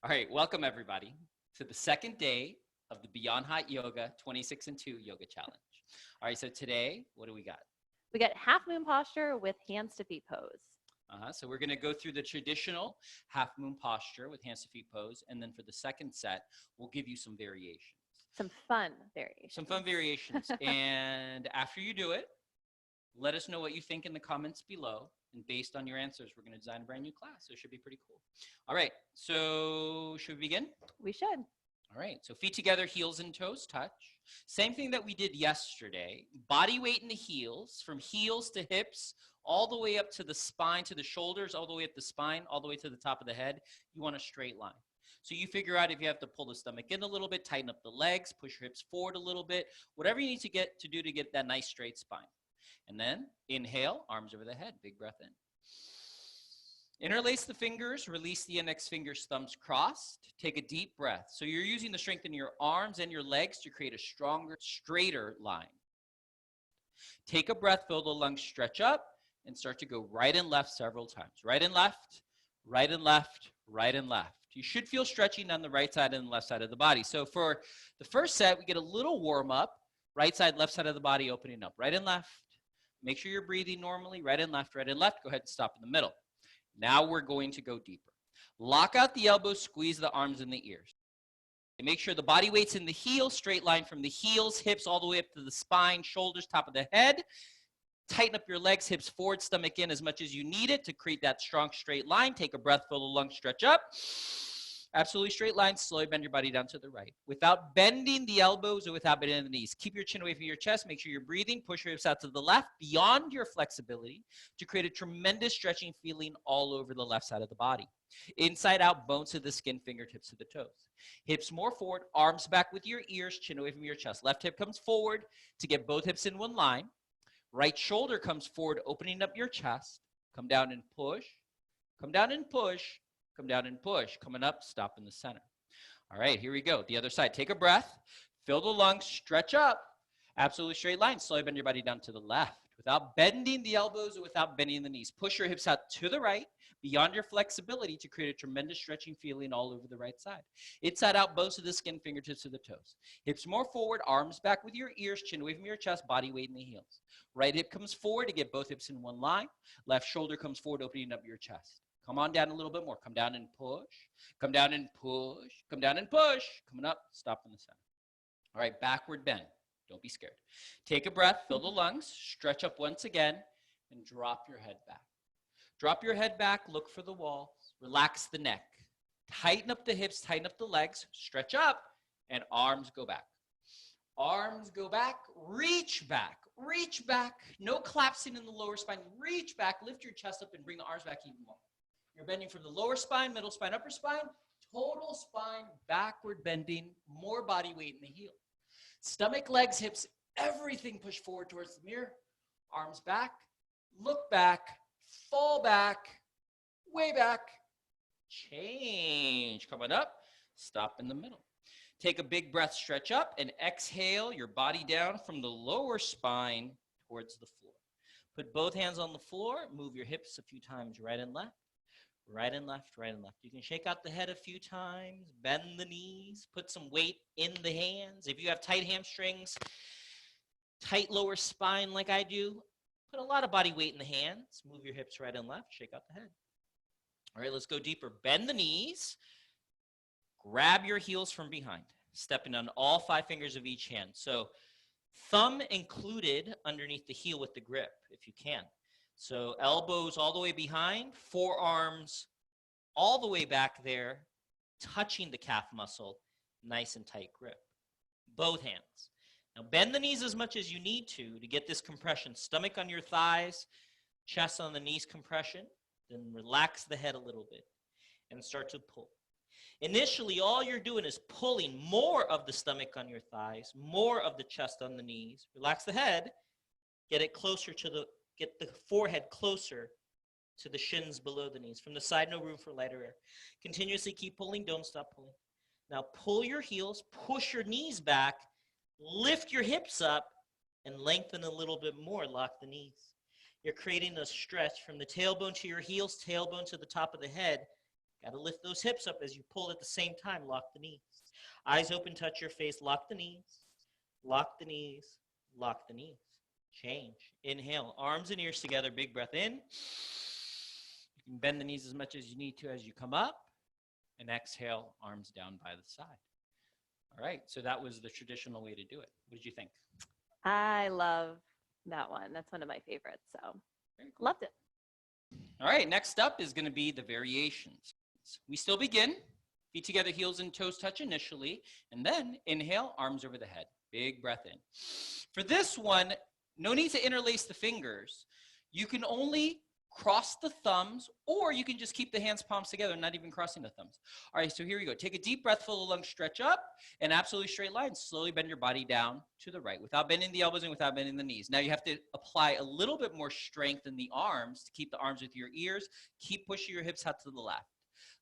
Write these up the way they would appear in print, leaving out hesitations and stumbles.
All right, welcome everybody to the second day of the Beyond Hot Yoga 26 and 2 Yoga Challenge. All right, so today, what do we got? We got half moon posture with hands to feet pose. So we're going to go through the traditional half moon posture with hands to feet pose, and then for the second set, we'll give you some variations. Some fun variations. Some fun variations. And after you do it, let us know what you think in the comments below. And based on your answers, we're going to design a brand new class. So it should be pretty cool. All right, so should we begin? We should. All right, so feet together, heels and toes touch. Same thing that we did yesterday. Body weight in the heels, from heels to hips, all the way up to the spine, to the shoulders, all the way up the spine, all the way to the top of the head. You want a straight line. So you figure out if you have to pull the stomach in a little bit, tighten up the legs, push your hips forward a little bit, whatever you need to do to get that nice straight spine. And then inhale, arms over the head, big breath in. Interlace the fingers, release the index fingers, thumbs crossed. Take a deep breath. So you're using the strength in your arms and your legs to create a stronger, straighter line. Take a breath, fill the lungs, stretch up, and start to go right and left several times. Right and left, right and left, right and left. You should feel stretching on the right side and the left side of the body. So for the first set, we get a little warm up. Right side, left side of the body opening up. Right and left. Make sure you're breathing normally. Right and left, right and left. Go ahead and stop in the middle. Now we're going to go deeper. Lock out the elbows, squeeze the arms and the ears. And make sure the body weight's in the heels, straight line from the heels, hips all the way up to the spine, shoulders, top of the head. Tighten up your legs, hips forward, stomach in as much as you need it to create that strong straight line. Take a breath, fill the lungs, stretch up. Absolutely straight line, slowly bend your body down to the right. Without bending the elbows or without bending the knees. Keep your chin away from your chest. Make sure you're breathing. Push your hips out to the left beyond your flexibility to create a tremendous stretching feeling all over the left side of the body. Inside out, bones to the skin, fingertips to the toes. Hips more forward, arms back with your ears, chin away from your chest. Left hip comes forward to get both hips in one line. Right shoulder comes forward, opening up your chest. Come down and push. Come down and push. Come down and push. Coming up, stop in the center. All right, here we go. The other side. Take a breath. Fill the lungs. Stretch up. Absolutely straight line. Slowly bend your body down to the left without bending the elbows or without bending the knees. Push your hips out to the right beyond your flexibility to create a tremendous stretching feeling all over the right side. Inside out, bones to the skin, fingertips to the toes. Hips more forward, arms back with your ears, chin away from your chest, body weight in the heels. Right hip comes forward to get both hips in one line. Left shoulder comes forward, opening up your chest. Come on down a little bit more. Come down and push. Come down and push. Come down and push. Coming up, stop in the center. All right, backward bend. Don't be scared. Take a breath, fill the lungs, stretch up once again, and drop your head back. Drop your head back, look for the wall, relax the neck. Tighten up the hips, tighten up the legs, stretch up, and arms go back. Arms go back, reach back, reach back. No collapsing in the lower spine. Reach back, lift your chest up, and bring the arms back even more. You're bending from the lower spine, middle spine, upper spine, total spine, backward bending, more body weight in the heel. Stomach, legs, hips, everything push forward towards the mirror. Arms back, look back, fall back, way back, change. Coming up, stop in the middle. Take a big breath, stretch up, and exhale your body down from the lower spine towards the floor. Put both hands on the floor, move your hips a few times right and left. Right and left, right and left. You can shake out the head a few times, bend the knees, put some weight in the hands. If you have tight hamstrings, tight lower spine like I do, put a lot of body weight in the hands. Move your hips right and left, shake out the head. All right, let's go deeper. Bend the knees, grab your heels from behind, stepping on all 5 fingers of each hand. So thumb included underneath the heel with the grip, if you can. So elbows all the way behind, forearms all the way back there, touching the calf muscle, nice and tight grip. Both hands. Now bend the knees as much as you need to get this compression. Stomach on your thighs, chest on the knees compression. Then relax the head a little bit and start to pull. Initially, all you're doing is pulling more of the stomach on your thighs, more of the chest on the knees. Relax the head, get it closer to get the forehead closer to the shins below the knees. From the side, no room for lighter air. Continuously keep pulling, don't stop pulling. Now pull your heels, push your knees back, lift your hips up, and lengthen a little bit more, lock the knees. You're creating a stretch from the tailbone to your heels, tailbone to the top of the head. Got to lift those hips up as you pull at the same time. Lock the knees. Eyes open, touch your face. Lock the knees. Lock the knees. Lock the knees. Change. Inhale. Arms and ears together. Big breath in. You can bend the knees as much as you need to as you come up. And exhale, arms down by the side. All right. So that was the traditional way to do it. What did you think? I love that one. That's one of my favorites. So Very cool. loved it. All right, next up is going to be the variations. We still begin, feet together, heels and toes touch initially, and then inhale, arms over the head. Big breath in. For this one, no need to interlace the fingers. You can only cross the thumbs, or you can just keep the hands palms together, not even crossing the thumbs. All right, so here we go. Take a deep breath, full of lungs, stretch up, and absolutely straight line. Slowly bend your body down to the right without bending the elbows and without bending the knees. Now you have to apply a little bit more strength in the arms to keep the arms with your ears. Keep pushing your hips out to the left.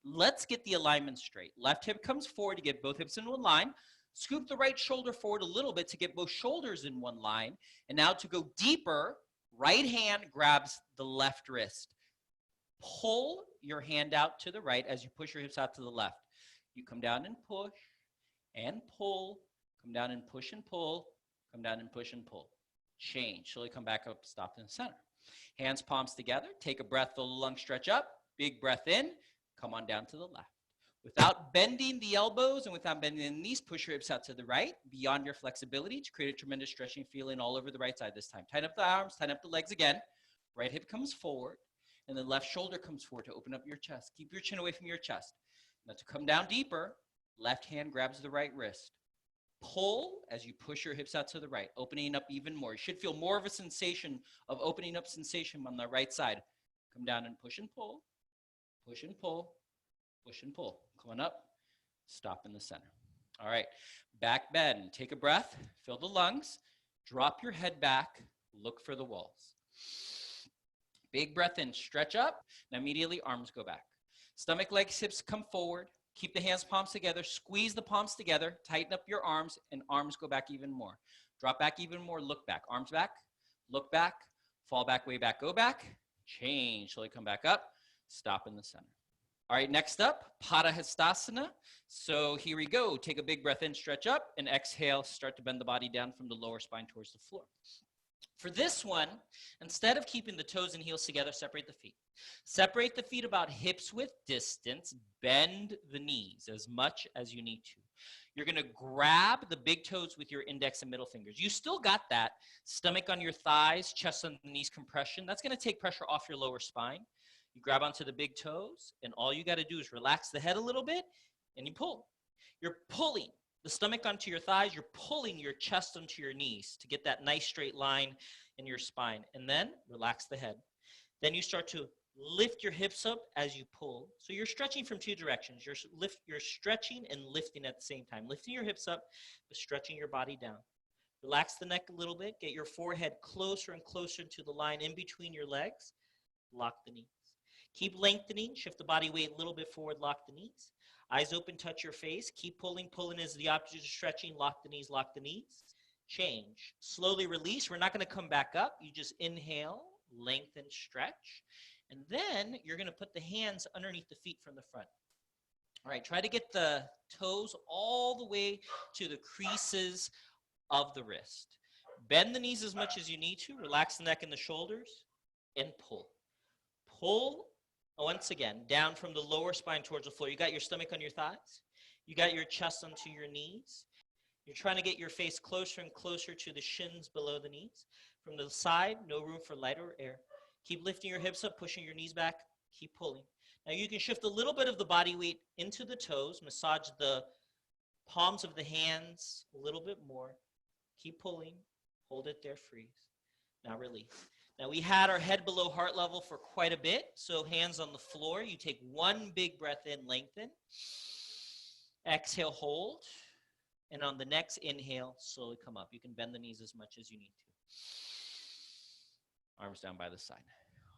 Let's get the alignment straight. Left hip comes forward to get both hips in one line. Scoop the right shoulder forward a little bit to get both shoulders in one line. And now to go deeper, right hand grabs the left wrist. Pull your hand out to the right as you push your hips out to the left. You come down and push and pull. Come down and push and pull. Come down and push and pull. Change. Slowly come back up, stop in the center. Hands, palms together. Take a breath, fill the lungs, stretch up. Big breath in. Come on down to the left. Without bending the elbows and without bending the knees, push your hips out to the right, beyond your flexibility to create a tremendous stretching feeling all over the right side this time. Tighten up the arms, tighten up the legs again. Right hip comes forward, and the left shoulder comes forward to open up your chest. Keep your chin away from your chest. Now to come down deeper, left hand grabs the right wrist. Pull as you push your hips out to the right, opening up even more. You should feel more of a sensation of opening up sensation on the right side. Come down and push and pull, push and pull, push and pull. Come on up, stop in the center. All right, back bend. Take a breath, fill the lungs, drop your head back, look for the walls. Big breath in, stretch up, and immediately arms go back. Stomach, legs, hips come forward. Keep the hands, palms together. Squeeze the palms together. Tighten up your arms, and arms go back even more. Drop back even more, look back. Arms back, look back, fall back, way back, go back. Change, slowly come back up, stop in the center. All right, next up, Padahastasana. So here we go. Take a big breath in, stretch up, and exhale, start to bend the body down from the lower spine towards the floor. For this one, instead of keeping the toes and heels together, separate the feet. Separate the feet about hips width distance. Bend the knees as much as you need to. You're going to grab the big toes with your index and middle fingers. You still got that stomach on your thighs, chest on the knees compression. That's going to take pressure off your lower spine. You grab onto the big toes, and all you got to do is relax the head a little bit, and you pull. You're pulling the stomach onto your thighs. You're pulling your chest onto your knees to get that nice straight line in your spine. And then relax the head. Then you start to lift your hips up as you pull. So you're stretching from two directions. You're stretching and lifting at the same time. Lifting your hips up, but stretching your body down. Relax the neck a little bit. Get your forehead closer and closer to the line in between your legs. Lock the knees. Keep lengthening. Shift the body weight a little bit forward. Lock the knees. Eyes open, touch your face. Keep pulling. Pulling is the opposite of stretching. Lock the knees, lock the knees. Change. Slowly release. We're not going to come back up. You just inhale, lengthen, stretch. And then you're going to put the hands underneath the feet from the front. All right, try to get the toes all the way to the creases of the wrist. Bend the knees as much as you need to. Relax the neck and the shoulders. And pull. Pull. Once again, down from the lower spine towards the floor. You got your stomach on your thighs. You got your chest onto your knees. You're trying to get your face closer and closer to the shins below the knees. From the side, no room for light or air. Keep lifting your hips up, pushing your knees back. Keep pulling. Now you can shift a little bit of the body weight into the toes. Massage the palms of the hands a little bit more. Keep pulling. Hold it there, freeze. Now release. Now we had our head below heart level for quite a bit, so hands on the floor. You take one big breath in, lengthen. Exhale, hold. And on the next inhale, slowly come up. You can bend the knees as much as you need to. Arms down by the side.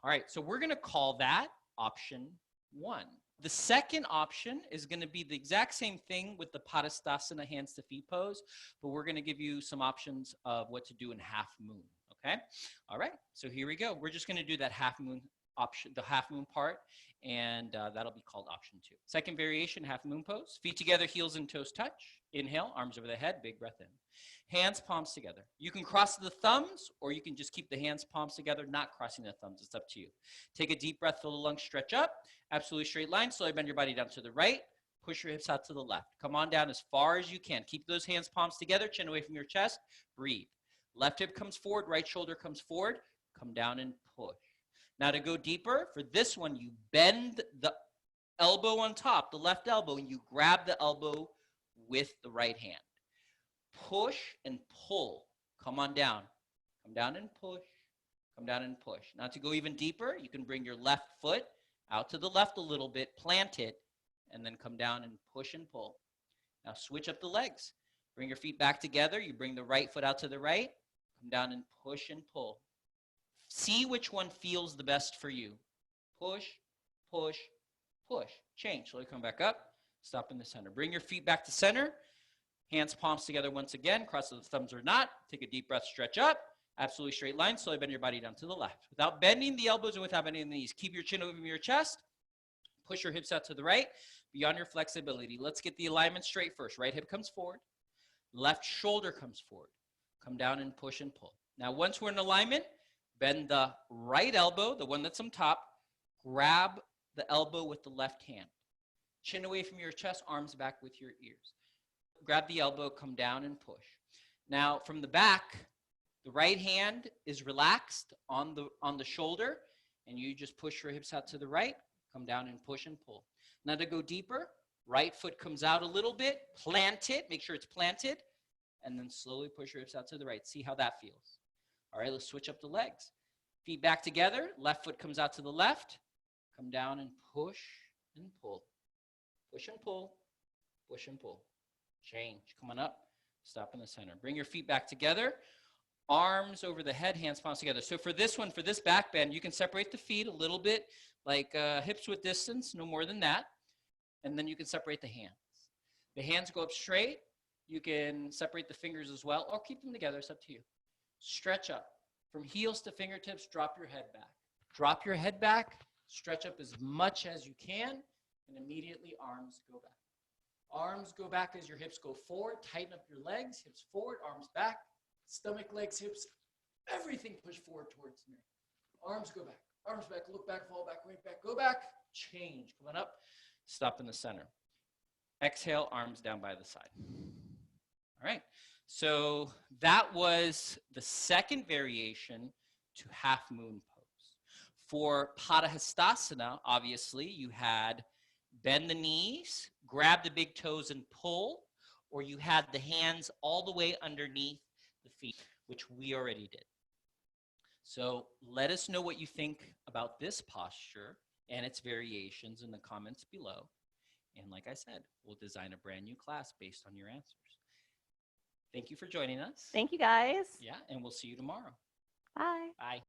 All right, so we're going to call that option 1. The second option is going to be the exact same thing with the Padahastasana hands to feet pose, but we're going to give you some options of what to do in half moon. Okay. All right. So here we go. We're just going to do that half moon option, the half moon part, and that'll be called option 2. Second variation, half moon pose. Feet together, heels and toes touch. Inhale, arms over the head, big breath in. Hands, palms together. You can cross the thumbs, or you can just keep the hands, palms together, not crossing the thumbs. It's up to you. Take a deep breath, fill the lungs, stretch up. Absolutely straight line. Slowly bend your body down to the right. Push your hips out to the left. Come on down as far as you can. Keep those hands, palms together, chin away from your chest. Breathe. Left hip comes forward, right shoulder comes forward. Come down and push. Now to go deeper, for this one, you bend the elbow on top, the left elbow, and you grab the elbow with the right hand. Push and pull. Come on down. Come down and push. Come down and push. Now to go even deeper, you can bring your left foot out to the left a little bit, plant it, and then come down and push and pull. Now switch up the legs. Bring your feet back together. You bring the right foot out to the right. Come down and push and pull. See which one feels the best for you. Push, push, push. Change. Slowly come back up. Stop in the center. Bring your feet back to center. Hands, palms together once again. Cross the thumbs or not. Take a deep breath. Stretch up. Absolutely straight line. Slowly bend your body down to the left. Without bending the elbows and without bending the knees. Keep your chin over your chest. Push your hips out to the right. Beyond your flexibility. Let's get the alignment straight first. Right hip comes forward. Left shoulder comes forward. Come down and push and pull. Now once we're in alignment, bend the right elbow, the one that's on top. Grab the elbow with the left hand. Chin away from your chest, arms back with your ears. Grab the elbow, come down and push. Now from the back, the right hand is relaxed on the shoulder, and you just push your hips out to the right, come down and push and pull. Now to go deeper, right foot comes out a little bit, plant it, make sure it's planted, and then slowly push your hips out to the right. See how that feels. All right, let's switch up the legs. Feet back together, left foot comes out to the left, come down and push and pull. Push and pull, push and pull. Change, come on up, stop in the center. Bring your feet back together, arms over the head, hands, palms together. So for this one, for this back bend, you can separate the feet a little bit, like hips width distance, no more than that. And then you can separate the hands. The hands go up straight. You can separate the fingers as well, or keep them together, it's up to you. Stretch up. From heels to fingertips, drop your head back. Drop your head back, stretch up as much as you can, and immediately arms go back. Arms go back as your hips go forward. Tighten up your legs, hips forward, arms back. Stomach, legs, hips, everything push forward towards me. Arms go back, look back, fall back, right back, go back. Change, come on up, stop in the center. Exhale, arms down by the side. All right, so that was the second variation to half moon pose. For Padahastasana, obviously, you had bend the knees, grab the big toes and pull, or you had the hands all the way underneath the feet, which we already did. So let us know what you think about this posture and its variations in the comments below. And like I said, we'll design a brand new class based on your answers. Thank you for joining us. Thank you guys. Yeah, and we'll see you tomorrow. Bye. Bye.